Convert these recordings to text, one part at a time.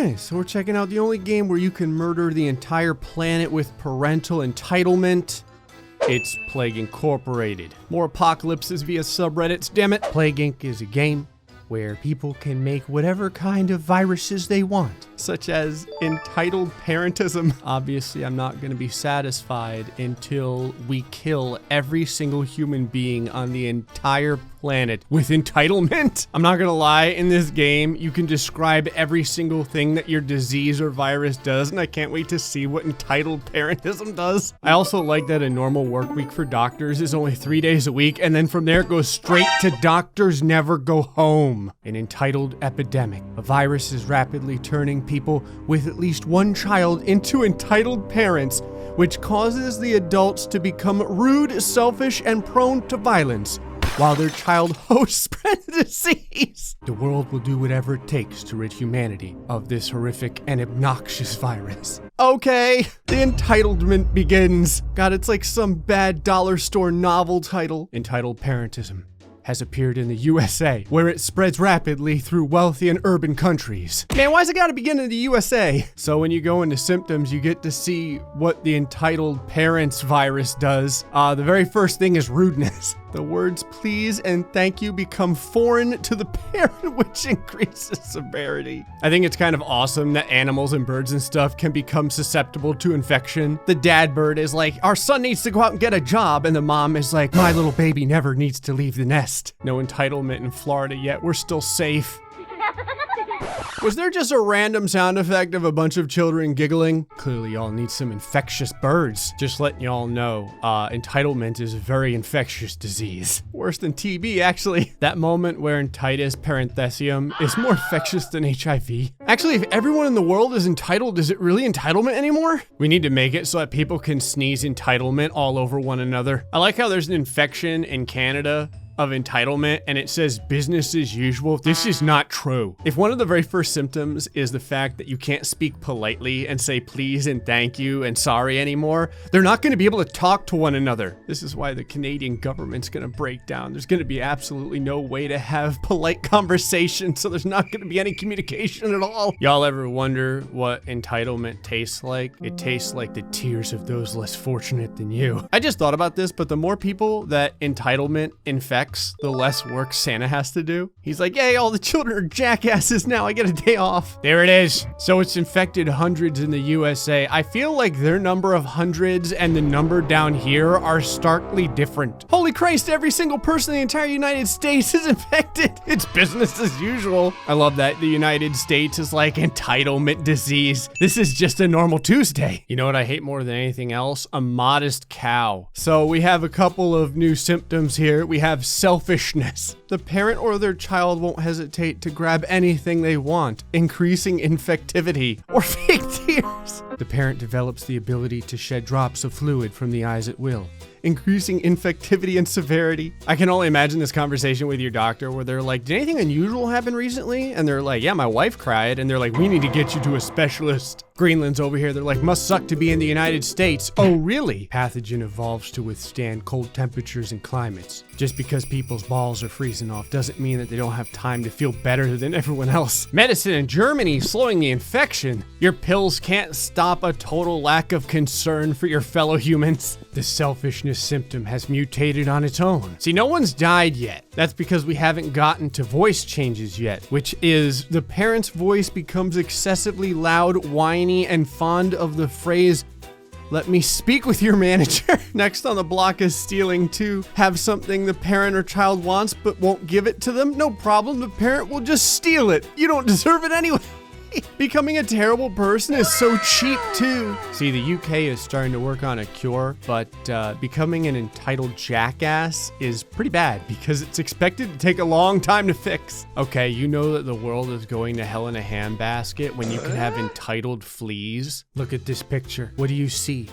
Alright, so we're checking out the only game where you can murder the entire planet with parental entitlement. It's Plague Incorporated. More apocalypses via subreddits, damn it. Plague Inc. is a game where people can make whatever kind of viruses they want, such as entitled parentism. Obviously, I'm not going to be satisfied until we kill every single human being on the entire planet with entitlement. I'm not gonna lie, in this game, you can describe every single thing that your disease or virus does, and I can't wait to see what entitled parentism does. I also like that a normal work week for doctors is only 3 days a week, and then from there it goes straight to doctors never go home. An entitled epidemic. A virus is rapidly turning people with at least one child into entitled parents, which causes the adults to become rude, selfish, and prone to violence, while their child hosts spread the disease. The world will do whatever it takes to rid humanity of this horrific and obnoxious virus. Okay, the entitlement begins. God, it's like some bad dollar store novel title. Entitled parentism has appeared in the USA, where it spreads rapidly through wealthy and urban countries. Man, why's it gotta begin in the USA? So when you go into symptoms, you get to see what the entitled parents virus does. The very first thing is rudeness. The words please and thank you become foreign to the parent, which increases severity. I think it's kind of awesome that animals and birds and stuff can become susceptible to infection. The dad bird is like, our son needs to go out and get a job, and the mom is like, my little baby never needs to leave the nest. No entitlement in Florida yet, we're still safe. Was there just a random sound effect of a bunch of children giggling? Clearly y'all need some infectious birds. Just letting y'all know, entitlement is a very infectious disease. Worse than TB, actually. That moment where entitis parenthesium is more infectious than HIV. Actually, if everyone in the world is entitled, is it really entitlement anymore? We need to make it so that people can sneeze entitlement all over one another. I like how there's an infection in Canada of entitlement and it says business as usual. This is not true. If one of the very first symptoms is the fact that you can't speak politely and say please and thank you and sorry anymore, they're not going to be able to talk to one another. This is why the Canadian government's going to break down. There's going to be absolutely no way to have polite conversation, so there's not going to be any communication at all. Y'all ever wonder what entitlement tastes like? It tastes like the tears of those less fortunate than you. I just thought about this, but the more people that entitlement infects, the less work Santa has to do. He's like, yay, all the children are jackasses now, I get a day off. There it is. So it's infected hundreds in the USA. I feel like their number of hundreds and the number down here are starkly different. Holy Christ, every single person in the entire United States is infected. It's business as usual. I love that the United States is like entitlement disease. This is just a normal Tuesday. You know what I hate more than anything else? A modest cow. So we have a couple of new symptoms here. We have selfishness. The parent or their child won't hesitate to grab anything they want, increasing infectivity or fake tears. The parent develops the ability to shed drops of fluid from the eyes at will, increasing infectivity and severity. I can only imagine this conversation with your doctor where they're like, did anything unusual happen recently? And they're like, yeah, my wife cried. And they're like, we need to get you to a specialist. Greenland's over here. They're like, must suck to be in the United States. Oh, really? Pathogen evolves to withstand cold temperatures and climates. Just because people's balls are freezing off doesn't mean that they don't have time to feel better than everyone else. Medicine in Germany slowing the infection. Your pills can't stop a total lack of concern for your fellow humans. The selfishness symptom has mutated on its own. See, no one's died yet. That's because we haven't gotten to voice changes yet, which is the parent's voice becomes excessively loud, whiny, and fond of the phrase, let me speak with your manager. Next on the block is stealing too. Have something the parent or child wants but won't give it to them? No problem, the parent will just steal it. You don't deserve it anyway. Becoming a terrible person is so cheap too. See, the UK is starting to work on a cure, but becoming an entitled jackass is pretty bad because it's expected to take a long time to fix. Okay, you know that the world is going to hell in a handbasket when you can have entitled fleas. Look at this picture. What do you see?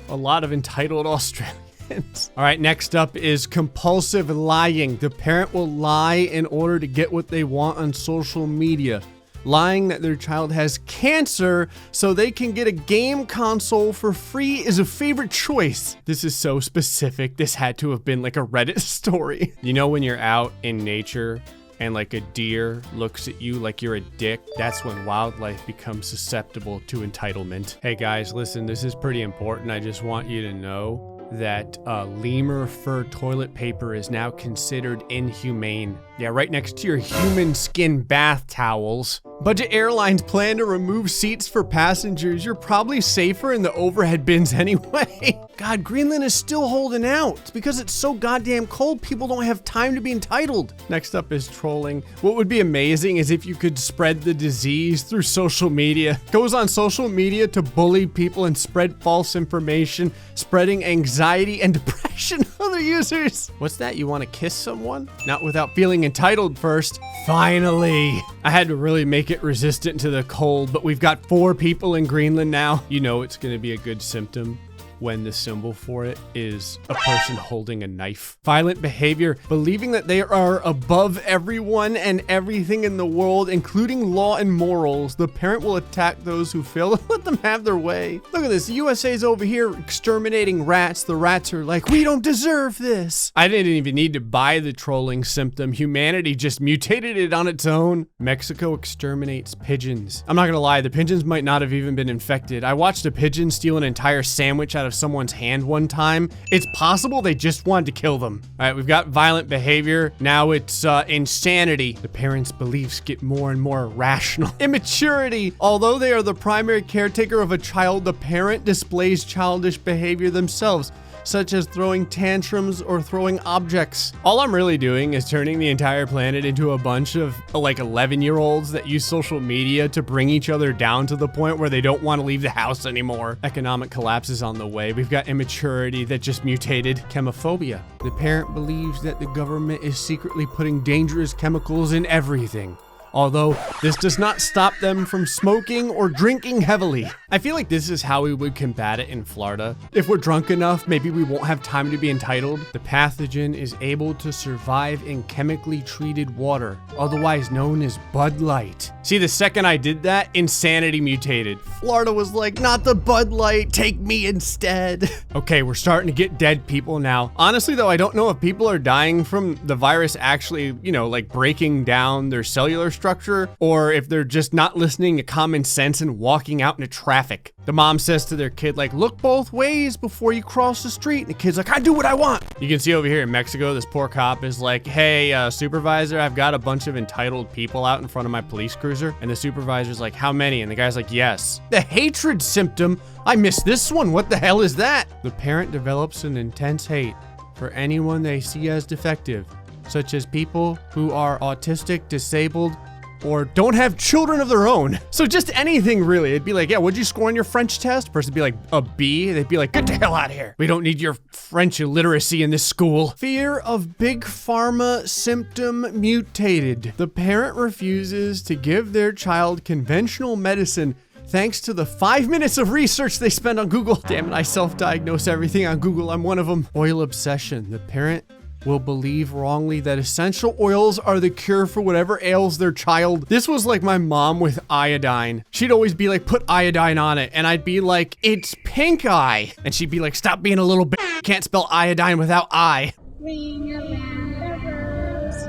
A lot of entitled Australians. All right, next up is compulsive lying. The parent will lie in order to get what they want on social media. Lying that their child has cancer so they can get a game console for free is a favorite choice. This is so specific. This had to have been like a Reddit story. You know when you're out in nature and like a deer looks at you like you're a dick, that's when wildlife becomes susceptible to entitlement. Hey guys, listen, this is pretty important. I just want you to know that lemur fur toilet paper is now considered inhumane. Yeah, right next to your human skin bath towels. Budget airlines plan to remove seats for passengers. You're probably safer in the overhead bins anyway. God, Greenland is still holding out. It's because it's so goddamn cold, people don't have time to be entitled. Next up is trolling. What would be amazing is if you could spread the disease through social media. Goes on social media to bully people and spread false information, spreading anxiety and depression to other users. What's that? You want to kiss someone? Not without feeling entitled first. Finally. I had to really make it resistant to the cold, but we've got 4 people in Greenland now. You know it's going to be a good symptom when the symbol for it is a person holding a knife. Violent behavior, believing that they are above everyone and everything in the world, including law and morals. The parent will attack those who fail to let them have their way. Look at this, the USA's over here exterminating rats. The rats are like, we don't deserve this. I didn't even need to buy the trolling symptom. Humanity just mutated it on its own. Mexico exterminates pigeons. I'm not gonna lie, the pigeons might not have even been infected. I watched a pigeon steal an entire sandwich out of someone's hand one time. It's possible they just wanted to kill them. All right, we've got violent behavior. Now it's insanity. The parents' beliefs get more and more irrational. Immaturity. Although they are the primary caretaker of a child, the parent displays childish behavior themselves, such as throwing tantrums or throwing objects. All I'm really doing is turning the entire planet into a bunch of like 11-year-olds that use social media to bring each other down to the point where they don't want to leave the house anymore. Economic collapse is on the way. We've got immaturity that just mutated. Chemophobia. The parent believes that the government is secretly putting dangerous chemicals in everything, although this does not stop them from smoking or drinking heavily. I feel like this is how we would combat it in Florida. If we're drunk enough, maybe we won't have time to be entitled. The pathogen is able to survive in chemically treated water, otherwise known as Bud Light. See, the second I did that, insanity mutated. Florida was like, not the Bud Light, take me instead. Okay, we're starting to get dead people now. Honestly though, I don't know if people are dying from the virus actually, you know, like breaking down their cellular structure, or if they're just not listening to common sense and walking out into traffic. The mom says to their kid, like, look both ways before you cross the street. And the kid's like, I do what I want. You can see over here in Mexico, this poor cop is like, hey, supervisor, I've got a bunch of entitled people out in front of my police cruiser. And the supervisor's like, how many? And the guy's like, yes. The hatred symptom. I missed this one. What the hell is that? The parent develops an intense hate for anyone they see as defective, such as people who are autistic, disabled, or don't have children of their own. So just anything really. It'd be like, yeah, what'd you score on your French test? Person would be like, a B. They'd be like, get the hell out of here. We don't need your French illiteracy in this school. Fear of big pharma symptom mutated. The parent refuses to give their child conventional medicine thanks to the 5 minutes of research they spend on Google. Damn it, I self-diagnose everything on Google. I'm one of them. Oil obsession. The parent will believe wrongly that essential oils are the cure for whatever ails their child. This was like my mom with iodine. She'd always be like, put iodine on it. And I'd be like, it's pink eye. And she'd be like, stop being a little bit. Can't spell iodine without I. Ring around the rose,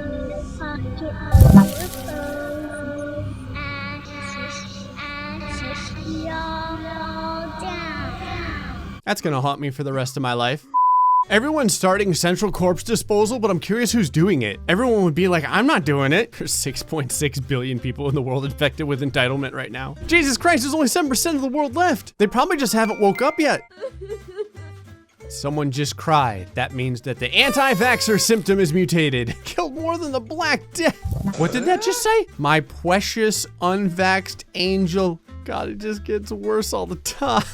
pocket all ashes, y'all down. That's gonna haunt me for the rest of my life. Everyone's starting central corpse disposal, but I'm curious who's doing it. Everyone would be like, I'm not doing it. There's 6.6 billion people in the world infected with entitlement right now. Jesus Christ, there's only 7% of the world left. They probably just haven't woke up yet. Someone just cried. That means that the anti-vaxxer symptom is mutated. Killed more than the Black Death. What did that just say? My precious unvaxxed angel. God, it just gets worse all the time.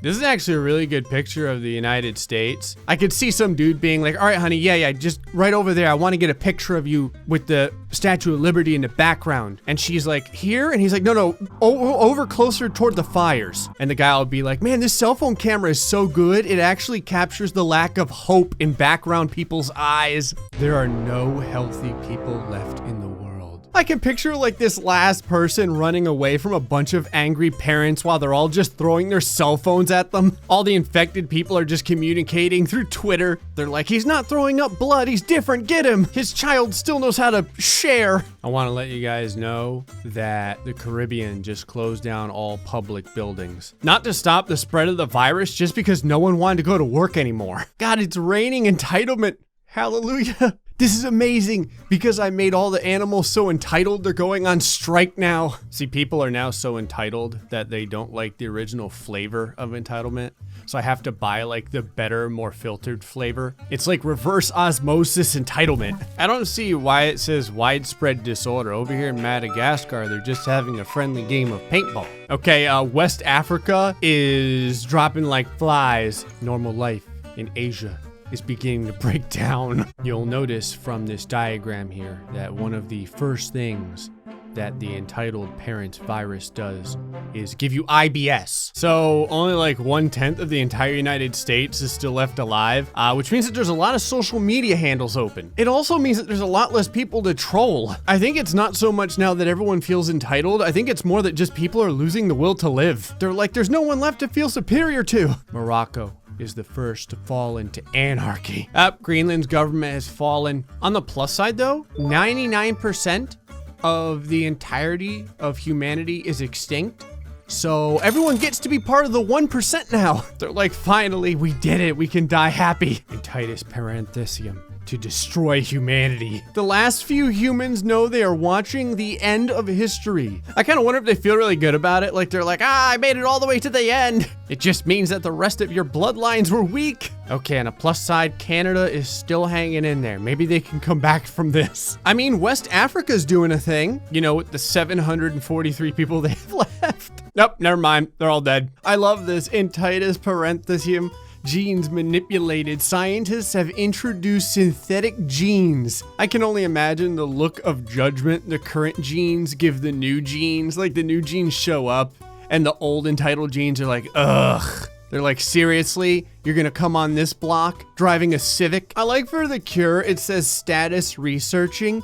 This is actually a really good picture of the United States. I could see some dude being like, all right, honey, yeah, just right over there. I want to get a picture of you with the Statue of Liberty in the background. And she's like, here? And he's like, no, over closer toward the fires. And the guy will be like, man, this cell phone camera is so good. It actually captures the lack of hope in background people's eyes. There are no healthy people left in the world. I can picture like this last person running away from a bunch of angry parents while they're all just throwing their cell phones at them. All the infected people are just communicating through Twitter. They're like, he's not throwing up blood, he's different, get him. His child still knows how to share. I want to let you guys know that the Caribbean just closed down all public buildings. Not to stop the spread of the virus, just because no one wanted to go to work anymore. God, it's raining entitlement. Hallelujah. This is amazing because I made all the animals so entitled they're going on strike now. See, people are now so entitled that they don't like the original flavor of entitlement. So I have to buy like the better, more filtered flavor. It's like reverse osmosis entitlement. I don't see why it says widespread disorder. Over here in Madagascar, they're just having a friendly game of paintball. Okay, West Africa is dropping like flies. Normal life in Asia is beginning to break down. You'll notice from this diagram here that one of the first things that the entitled parents virus does is give you IBS. So only like 1/10 of the entire United States is still left alive, which means that there's a lot of social media handles open. It also means that there's a lot less people to troll. I think it's not so much now that everyone feels entitled. I think it's more that just people are losing the will to live. They're like, there's no one left to feel superior to. Morocco is the first to fall into anarchy. Greenland's government has fallen. On the plus side though, 99% of the entirety of humanity is extinct. So everyone gets to be part of the 1% now. They're like, finally, we did it. We can die happy. Entitus parenthesium. To destroy humanity. The last few humans know they are watching the end of history. I kind of wonder if they feel really good about it. Like they're like, I made it all the way to the end. It just means that the rest of your bloodlines were weak. Okay, on a plus side, Canada is still hanging in there. Maybe they can come back from this. I mean, West Africa's doing a thing, you know, with the 743 people they have left. Nope, never mind. They're all dead. I love this. Entitus parenthesium. Genes manipulated. Scientists have introduced synthetic genes. I can only imagine the look of judgment the current genes give the new genes. Like the new genes show up and the old entitled genes are like, ugh. They're like, seriously? You're gonna come on this block driving a Civic? I like for the cure, it says status researching.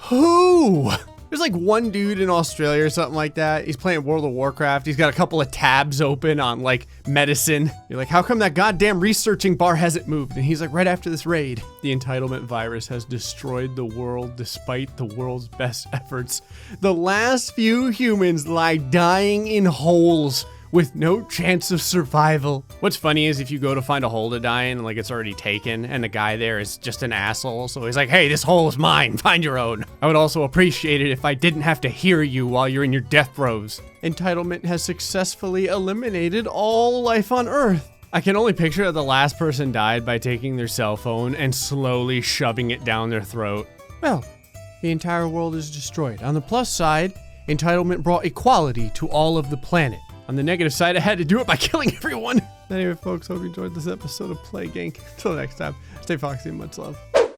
Who? There's like one dude in Australia or something like that. He's playing World of Warcraft. He's got a couple of tabs open on like medicine. You're like, how come that goddamn researching bar hasn't moved? And he's like, right after this raid. The entitlement virus has destroyed the world despite the world's best efforts. The last few humans lie dying in holes with no chance of survival. What's funny is if you go to find a hole to die in, like it's already taken, and the guy there is just an asshole, so he's like, hey, this hole is mine, find your own. I would also appreciate it if I didn't have to hear you while you're in your death throes. Entitlement has successfully eliminated all life on Earth. I can only picture that the last person died by taking their cell phone and slowly shoving it down their throat. Well, the entire world is destroyed. On the plus side, entitlement brought equality to all of the planet. On the negative side, I had to do it by killing everyone. Anyway, folks, hope you enjoyed this episode of Plague Inc. Until next time, stay foxy and much love.